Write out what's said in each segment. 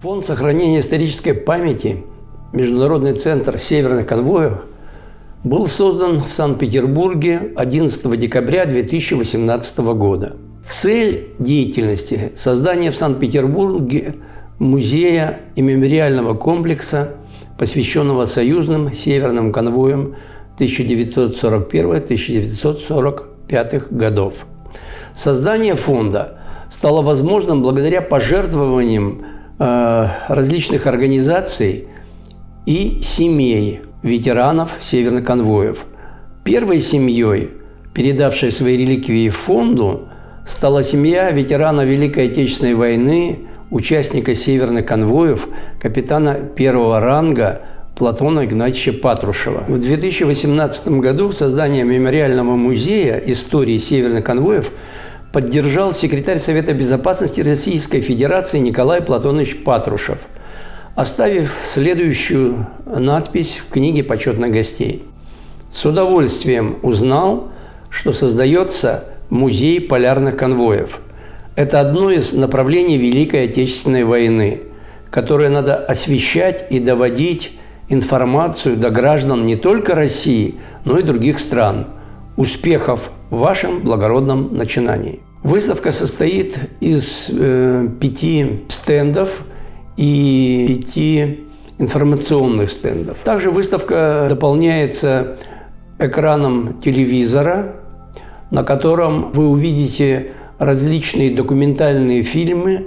Фонд сохранения исторической памяти «Международный центр северных конвоев» был создан в Санкт-Петербурге 11 декабря 2018 года. Цель деятельности – создание в Санкт-Петербурге музея и мемориального комплекса, посвященного союзным северным конвоям 1941-1945 годов. Создание фонда стало возможным благодаря пожертвованиям различных организаций и семей ветеранов северных конвоев. Первой семьей, передавшей свои реликвии фонду, стала семья ветерана Великой Отечественной войны, участника северных конвоев, капитана первого ранга Платона Игнатьевича Патрушева. В 2018 году создание мемориального музея истории северных конвоев поддержал секретарь Совета Безопасности Российской Федерации Николай Платонович Патрушев, оставив следующую надпись в книге почетных гостей. С удовольствием узнал, что создается музей полярных конвоев. Это одно из направлений Великой Отечественной войны, которое надо освещать и доводить информацию до граждан не только России, но и других стран. Успехов в вашем благородном начинании. Выставка состоит из 5 стендов и 5 информационных стендов. Также выставка дополняется экраном телевизора, на котором вы увидите различные документальные фильмы,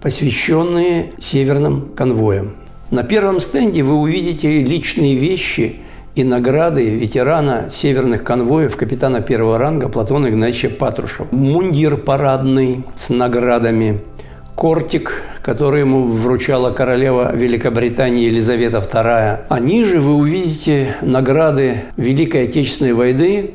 посвященные северным конвоям. На первом стенде вы увидите личные вещи и награды ветерана северных конвоев, капитана первого ранга Платона Игнатьевича Патрушева. Мундир парадный с наградами, кортик, который ему вручала королева Великобритании Елизавета II. А ниже вы увидите награды Великой Отечественной войны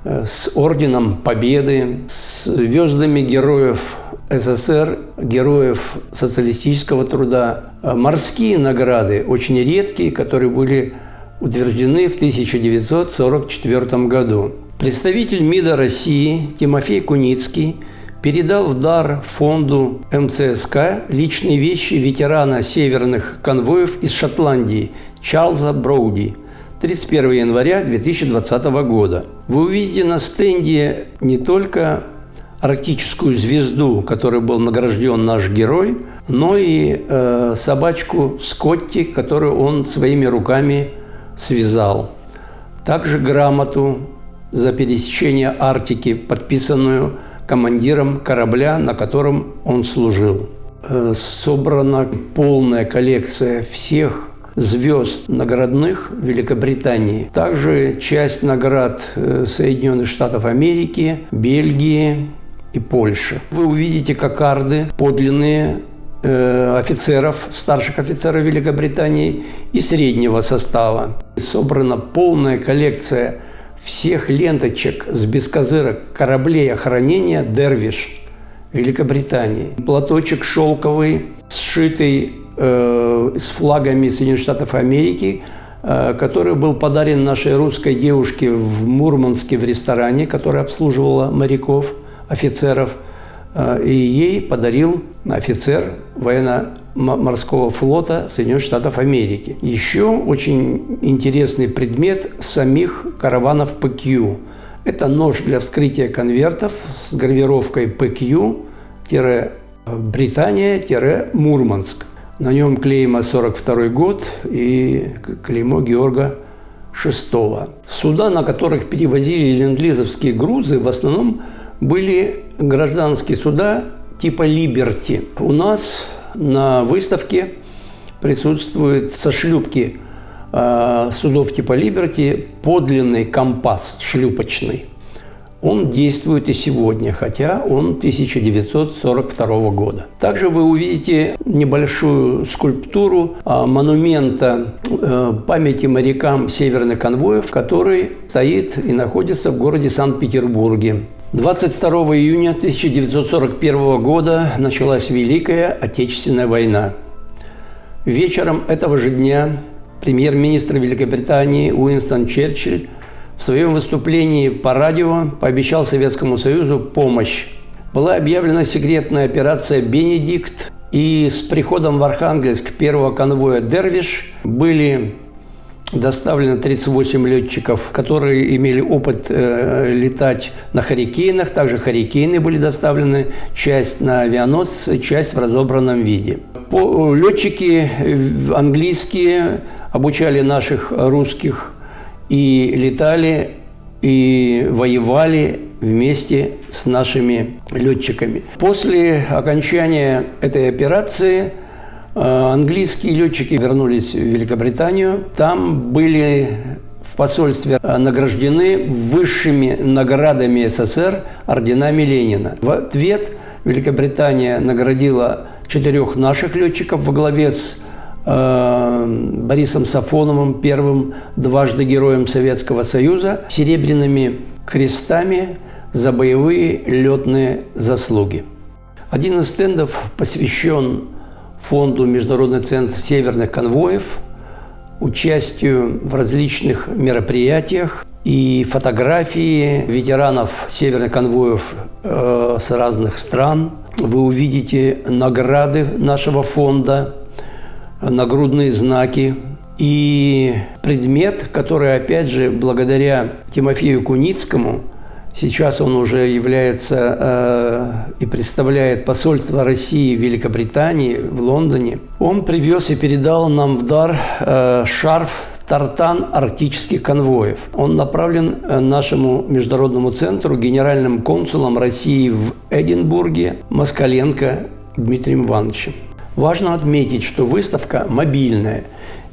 с орденом Победы, с звездами героев СССР, героев социалистического труда, морские награды, очень редкие, которые были утверждены в 1944 году. Представитель МИДа России Тимофей Куницкий передал в дар фонду МЦСК личные вещи ветерана северных конвоев из Шотландии Чарльза Броуди 31 января 2020 года. Вы увидите на стенде не только арктическую звезду, которой был награжден наш герой, но и собачку Скотти, которую он своими руками связал. Также грамоту за пересечение Арктики, подписанную командиром корабля, на котором он служил. Собрана полная коллекция всех звезд наградных Великобритании. Также часть наград Соединенных Штатов Америки, Бельгии и Польши. Вы увидите кокарды подлинные офицеров, старших офицеров Великобритании и среднего состава. Собрана полная коллекция всех ленточек с бескозырок кораблей охранения «Дервиш» Великобритании. Платочек шелковый, сшитый с флагами Соединенных Штатов Америки, который был подарен нашей русской девушке в Мурманске в ресторане, которая обслуживала моряков, офицеров. И ей подарил офицер военно-морского флота Соединенных Штатов Америки. Еще очень интересный предмет самих караванов ПК. Это нож для вскрытия конвертов с гравировкой ПК-Британия-Мурманск. На нем клейма 42 год и клеймо Георга VI. Суда, на которых перевозили ленд-лизовские грузы, в основном были гражданские суда типа «Либерти». У нас на выставке присутствует со шлюпки судов типа «Либерти» подлинный компас шлюпочный. Он действует и сегодня, хотя он 1942 года. Также вы увидите небольшую скульптуру монумента памяти морякам северных конвоев, который стоит и находится в городе Санкт-Петербурге. 22 июня 1941 года началась Великая Отечественная война. Вечером этого же дня премьер-министр Великобритании Уинстон Черчилль в своем выступлении по радио пообещал Советскому Союзу помощь. Была объявлена секретная операция «Бенедикт», И с приходом в Архангельск первого конвоя «Дервиш» были доставлено 38 летчиков, которые имели опыт летать на «Харрикейнах». Также «Харрикейны» были доставлены, часть на авианосцы, часть в разобранном виде. Летчики английские обучали наших русских и летали, и воевали вместе с нашими летчиками. После окончания этой операции английские летчики вернулись в Великобританию. Там были в посольстве награждены высшими наградами СССР, орденами Ленина. В ответ Великобритания наградила 4 наших летчиков во главе с Борисом Сафоновым, первым дважды Героем Советского Союза, серебряными крестами за боевые летные заслуги. Один из стендов посвящен фонду Международный центр северных конвоев, участию в различных мероприятиях и фотографии ветеранов северных конвоев с разных стран. Вы увидите награды нашего фонда, нагрудные знаки и предмет, который, опять же, благодаря Тимофею Куницкому, сейчас он уже является и представляет посольство России в Великобритании, в Лондоне. Он привез и передал нам в дар шарф «Тартан арктических конвоев». Он направлен нашему международному центру генеральным консулом России в Эдинбурге Москаленко Дмитрием Ивановичем. Важно отметить, что выставка мобильная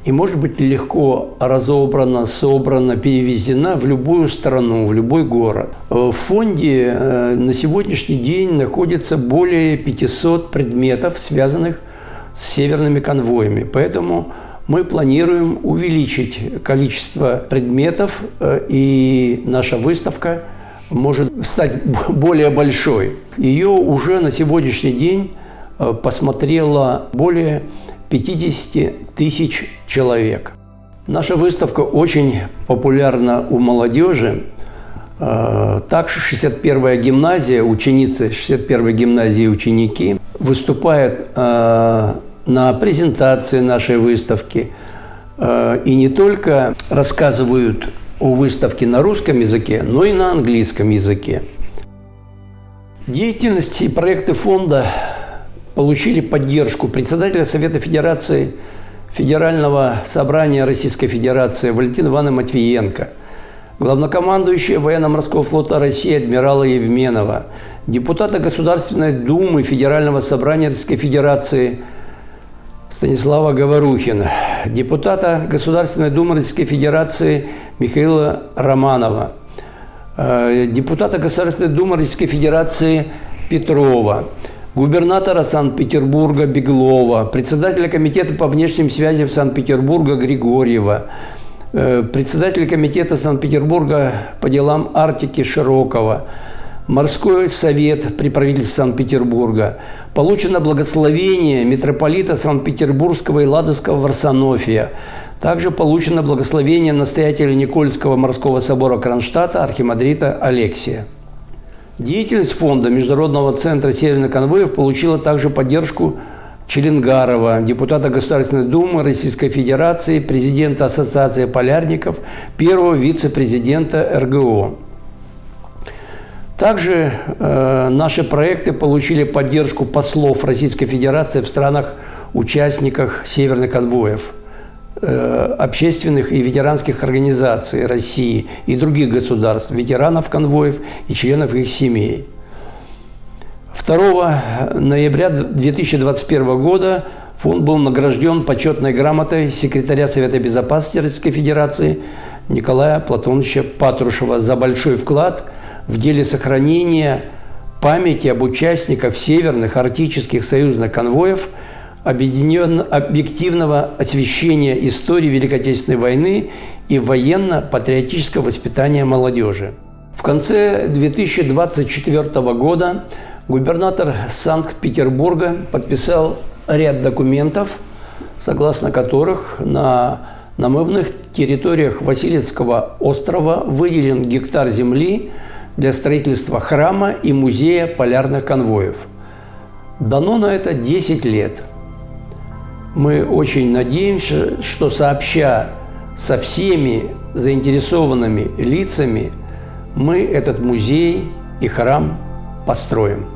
и может быть легко разобрана, собрана, перевезена в любую страну, в любой город. В фонде на сегодняшний день находится более 500 предметов, связанных с северными конвоями. Поэтому мы планируем увеличить количество предметов, и наша выставка может стать более большой. Ее уже на сегодняшний день посмотрело более 50 тысяч человек. Наша выставка очень популярна у молодежи. Также 61-я гимназия, ученицы 61-й гимназии и ученики выступают на презентации нашей выставки и не только рассказывают о выставке на русском языке, но и на английском языке. Деятельность и проекты фонда получили поддержку председателя Совета Федерации Федерального собрания Российской Федерации Валентина Ивановна Матвиенко, главнокомандующего Военно-морского флота России адмирала Евменова, депутата Государственной Думы Федерального собрания Российской Федерации Станислава Говорухина, депутата Государственной Думы Российской Федерации Михаила Романова, депутата Государственной Думы Российской Федерации Петрова, губернатора Санкт-Петербурга Беглова, председателя Комитета по внешним связям Санкт-Петербурга Григорьева, председателя Комитета Санкт-Петербурга по делам Арктики Широкова, Морской совет при правительстве Санкт-Петербурга. Получено благословение митрополита Санкт-Петербургского и Ладожского Варсонофия. Также получено благословение настоятеля Никольского морского собора Кронштадта архимандрита Алексия. Деятельность фонда Международного центра северных конвоев получила также поддержку Челенгарова, депутата Государственной Думы Российской Федерации, президента Ассоциации полярников, первого вице-президента РГО. Также наши проекты получили поддержку послов Российской Федерации в странах-участниках северных конвоев, общественных и ветеранских организаций России и других государств, ветеранов конвоев и членов их семей. 2 ноября 2021 года фонд был награжден почетной грамотой секретаря Совета Безопасности Российской Федерации Николая Платоновича Патрушева за большой вклад в деле сохранения памяти об участниках северных арктических союзных конвоев, объективного освещения истории Великой Отечественной войны и военно-патриотического воспитания молодежи. В конце 2024 года губернатор Санкт-Петербурга подписал ряд документов, согласно которых на намывных территориях Васильевского острова выделен гектар земли для строительства храма и музея полярных конвоев. Дано на это 10 лет. Мы очень надеемся, что сообща со всеми заинтересованными лицами мы этот музей и храм построим.